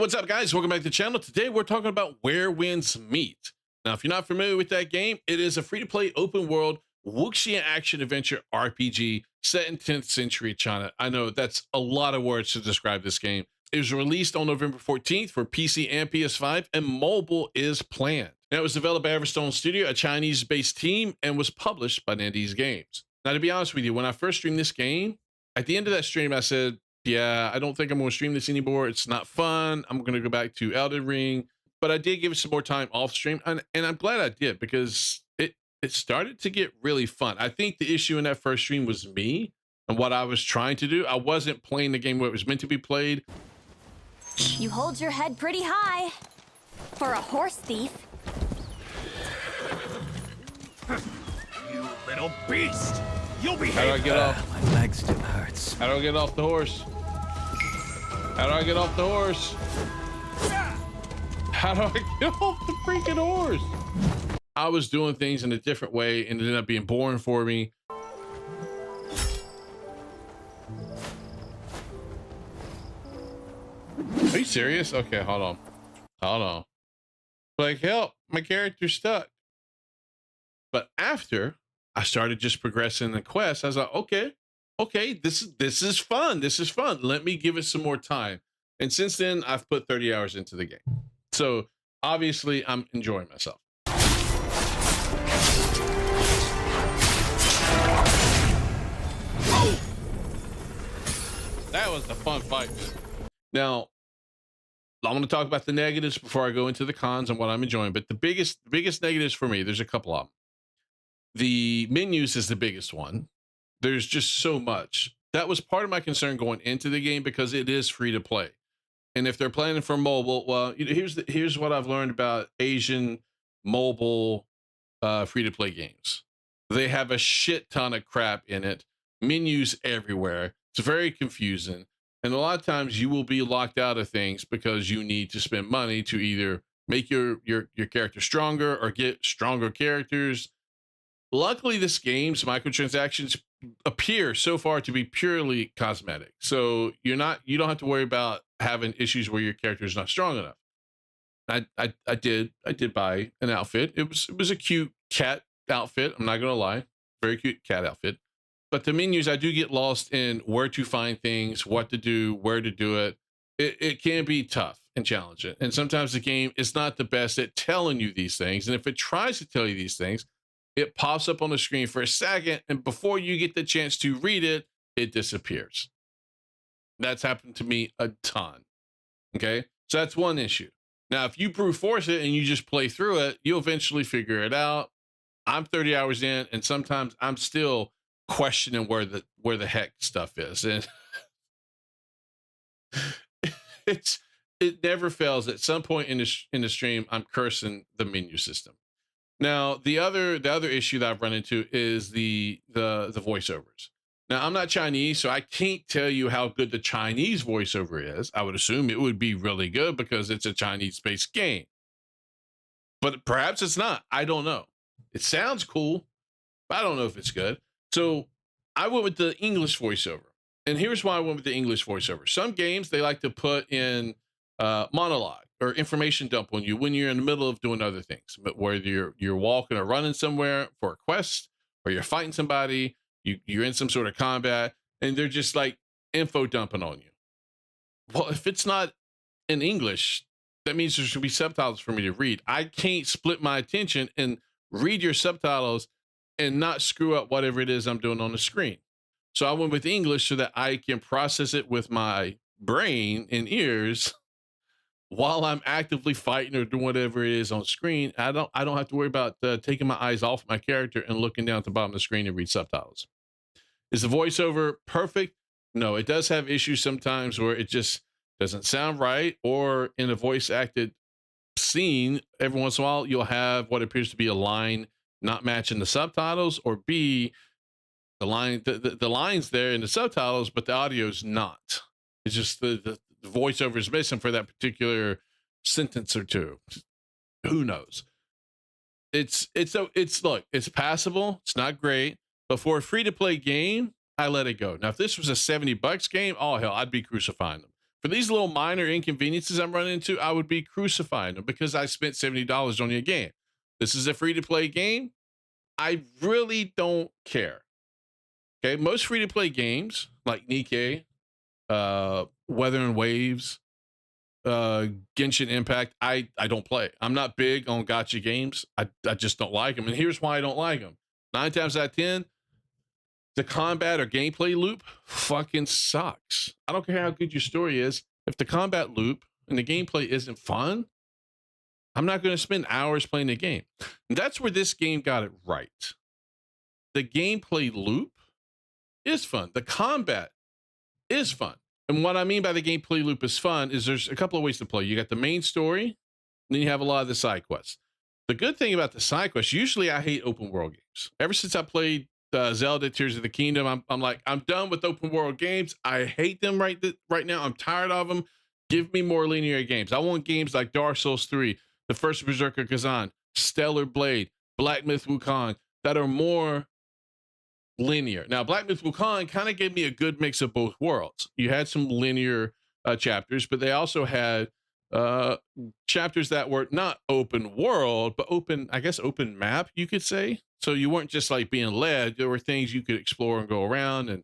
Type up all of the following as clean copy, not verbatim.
What's up, guys? Welcome back to the channel. Today, we're talking about Where Winds Meet. Now, if you're not familiar with that game, it is a free-to-play open-world Wuxia action-adventure RPG set in 10th century China. I know that's a lot of words to describe this game. It was released on November 14th for PC and PS5, and mobile is planned. Now, it was developed by Everstone Studio, a Chinese-based team, and was published by Nandies Games. Now, to be honest with you, when I first streamed this game, at the end of that stream, I said, yeah, I don't think I'm going to stream this anymore. It's not fun. I'm going to go back to Elden Ring. But I did give it some more time off stream, and I'm glad I did, because it started to get really fun. I think the issue in that first stream was me and what I was trying to do. I wasn't playing the game where it was meant to be played. You hold your head pretty high for a horse thief. You little beast! You'll be. How do I get off? My leg still hurts. How do I get off the horse? How do I get off the horse? How do I get off the freaking horse? I was doing things in a different way and it ended up being boring for me. Are you serious? Okay, hold on. Hold on. Like, help, my character's stuck. But after I started just progressing the quest, I was like, okay, this is fun. This is fun. Let me give it some more time. And since then, I've put 30 hours into the game. So obviously, I'm enjoying myself. That was a fun fight. Now, I'm going to talk about the negatives before I go into the cons and what I'm enjoying. But the biggest negatives for me, there's a couple of them. The menus is the biggest one. There's just so much. That was part of my concern going into the game because it is free to play. And if they're planning for mobile, well, here's what I've learned about Asian mobile free to play games. They have a shit ton of crap in it, menus everywhere. It's very confusing. And a lot of times you will be locked out of things because you need to spend money to either make your character stronger or get stronger characters. Luckily, this game's microtransactions appear so far to be purely cosmetic. So you don't have to worry about having issues where your character is not strong enough. I did buy an outfit. It was a cute cat outfit. I'm not gonna lie, very cute cat outfit. But the menus, I do get lost in where to find things, what to do, where to do it. It can be tough and challenging. And sometimes the game is not the best at telling you these things. And if it tries to tell you these things, it pops up on the screen for a second, and before you get the chance to read it, it disappears. That's happened to me a ton. Okay, so that's one issue. Now, if you brute force it and you just play through it, you'll eventually figure it out. I'm 30 hours in, and sometimes I'm still questioning where the heck stuff is, and it never fails. At some point in the stream, I'm cursing the menu system. Now, the other issue that I've run into is the voiceovers. Now, I'm not Chinese, so I can't tell you how good the Chinese voiceover is. I would assume it would be really good because it's a Chinese-based game. But perhaps it's not. I don't know. It sounds cool, but I don't know if it's good. So I went with the English voiceover. And here's why I went with the English voiceover. Some games, they like to put in monologue or information dump on you when you're in the middle of doing other things, but whether you're walking or running somewhere for a quest, or you're fighting somebody, you're in some sort of combat, and they're just like info dumping on you. Well, if it's not in English, that means there should be subtitles for me to read. I can't split my attention and read your subtitles and not screw up whatever it is I'm doing on the screen. So I went with English so that I can process it with my brain and ears while I'm actively fighting or doing whatever it is on screen. I don't have to worry about taking my eyes off my character and looking down at the bottom of the screen to read subtitles. Is the voiceover perfect? No, it does have issues sometimes where it just doesn't sound right, or in a voice acted scene, every once in a while, you'll have what appears to be a line not matching the subtitles, or B, the lines there in the subtitles, but the audio's not. It's just the voiceover is missing for that particular sentence or two. Who knows? Look, it's passable. It's not great, but for a free to play game, I let it go. Now, if this was a $70 game, oh hell, I'd be crucifying them. For these little minor inconveniences I'm running into, I would be crucifying them because I spent $70 on your game. This is a free to play game. I really don't care. Okay, most free to play games like Nikkei, Weather and Waves, Genshin Impact, I don't play. I'm not big on gotcha games. I just don't like them. And here's why I don't like them. 9 times out of 10, the combat or gameplay loop fucking sucks. I don't care how good your story is. If the combat loop and the gameplay isn't fun, I'm not going to spend hours playing the game. And that's where this game got it right. The gameplay loop is fun. The combat is fun. And what I mean by the gameplay loop is fun is there's a couple of ways to play. You got the main story, then you have a lot of the side quests. The good thing about the side quests, usually I hate open world games. Ever since I played Zelda Tears of the Kingdom, I'm like, I'm done with open world games. I hate them right now. I'm tired of them. Give me more linear games. I want games like Dark Souls 3, The First Berserker Kazan, Stellar Blade, Black Myth Wukong that are more linear. Now, Black Myth Wukong kind of gave me a good mix of both worlds. You had some linear chapters, but they also had chapters that were not open world, but open, I guess, open map, you could say. So you weren't just like being led. There were things you could explore and go around, and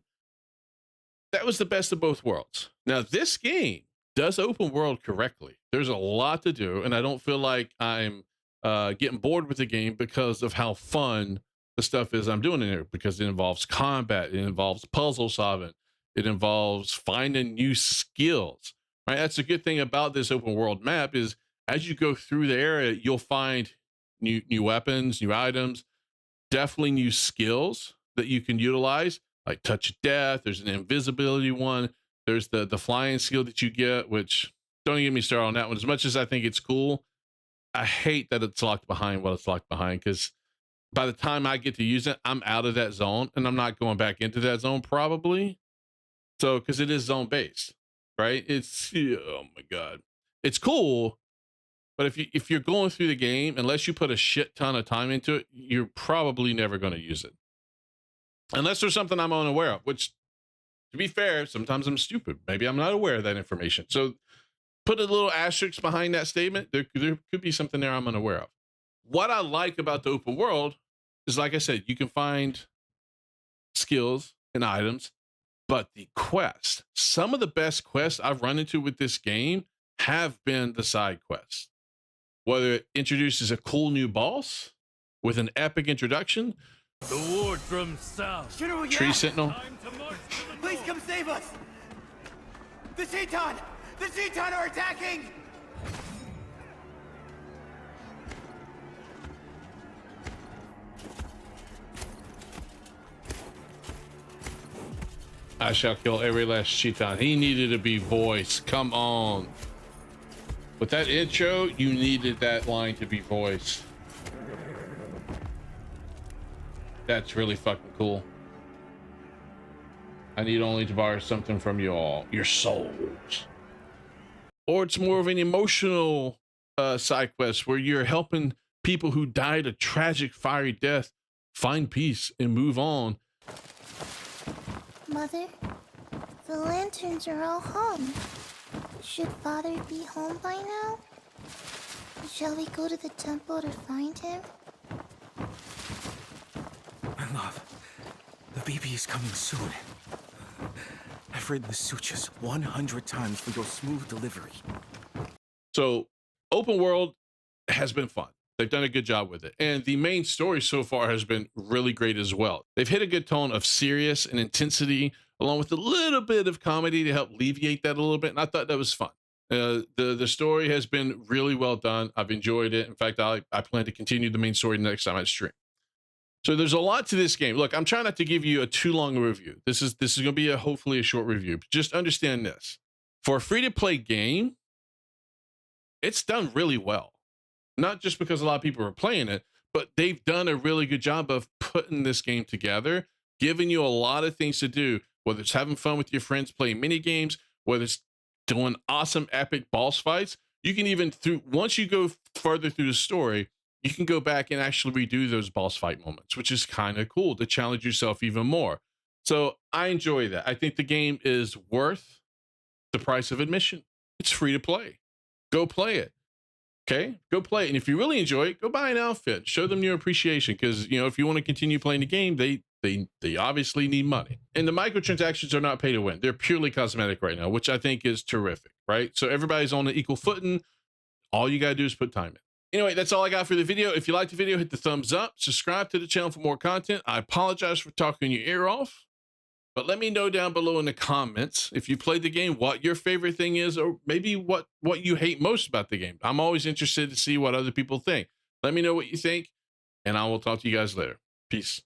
that was the best of both worlds. Now, this game does open world correctly. There's a lot to do, and I don't feel like I'm getting bored with the game because of how fun the stuff is I'm doing in it, because it involves combat, it involves puzzle solving, it involves finding new skills. Right? That's a good thing about this open world map is as you go through the area, you'll find new weapons, new items, definitely new skills that you can utilize, like touch of death. There's an invisibility one. There's the flying skill that you get, which don't get me started on that one. As much as I think it's cool, I hate that it's locked behind what it's locked behind, because by the time I get to use it, I'm out of that zone and I'm not going back into that zone probably. So, because it is zone based, right? It's, oh my God, it's cool. But if you're going through the game, unless you put a shit ton of time into it, you're probably never going to use it. Unless there's something I'm unaware of, which, to be fair, sometimes I'm stupid. Maybe I'm not aware of that information. So put a little asterisk behind that statement. There could be something there I'm unaware of. What I like about the open world is, like I said, you can find skills and items, but the quest, some of the best quests I've run into with this game have been the side quests. Whether it introduces a cool new boss with an epic introduction, The ward from south. General Tree Yang, Sentinel, Time to march to the please goal. come save us! The Zeton! The Zeton are attacking! I shall kill every last Cheeton. He needed to be voiced. Come on. With that intro, you needed that line to be voiced. That's really fucking cool. I need only to borrow something from you all. Your souls. Or it's more of an emotional side quest where you're helping people who died a tragic fiery death find peace and move on. Mother, the lanterns are all home. Should Father be home by now? Shall we go to the temple to find him? My love, the baby is coming soon. I've read the sutras 100 times for your smooth delivery. So, open world has been fun. They've done a good job with it. And the main story so far has been really great as well. They've hit a good tone of serious and intensity, along with a little bit of comedy to help alleviate that a little bit. And I thought that was fun. The story has been really well done. I've enjoyed it. In fact, I plan to continue the main story next time I stream. So there's a lot to this game. Look, I'm trying not to give you a too long review. This is going to be hopefully a short review. But just understand this. For a free-to-play game, it's done really well. Not just because a lot of people are playing it, but they've done a really good job of putting this game together, giving you a lot of things to do, whether it's having fun with your friends playing mini games, whether it's doing awesome epic boss fights. You can even once you go further through the story, you can go back and actually redo those boss fight moments, which is kind of cool to challenge yourself even more. So I enjoy that. I think the game is worth the price of admission. It's free to play. Go play it. Okay, go play it. And if you really enjoy it, go buy an outfit. Show them your appreciation, because if you want to continue playing the game, they obviously need money. And the microtransactions are not pay to win. They're purely cosmetic right now, which I think is terrific, right? So everybody's on an equal footing. All you gotta do is put time in. Anyway, that's all I got for the video. If you liked the video, hit the thumbs up. Subscribe to the channel for more content. I apologize for talking your ear off, but let me know down below in the comments if you played the game, what your favorite thing is, or maybe what you hate most about the game. I'm always interested to see what other people think. Let me know what you think, and I will talk to you guys later. Peace.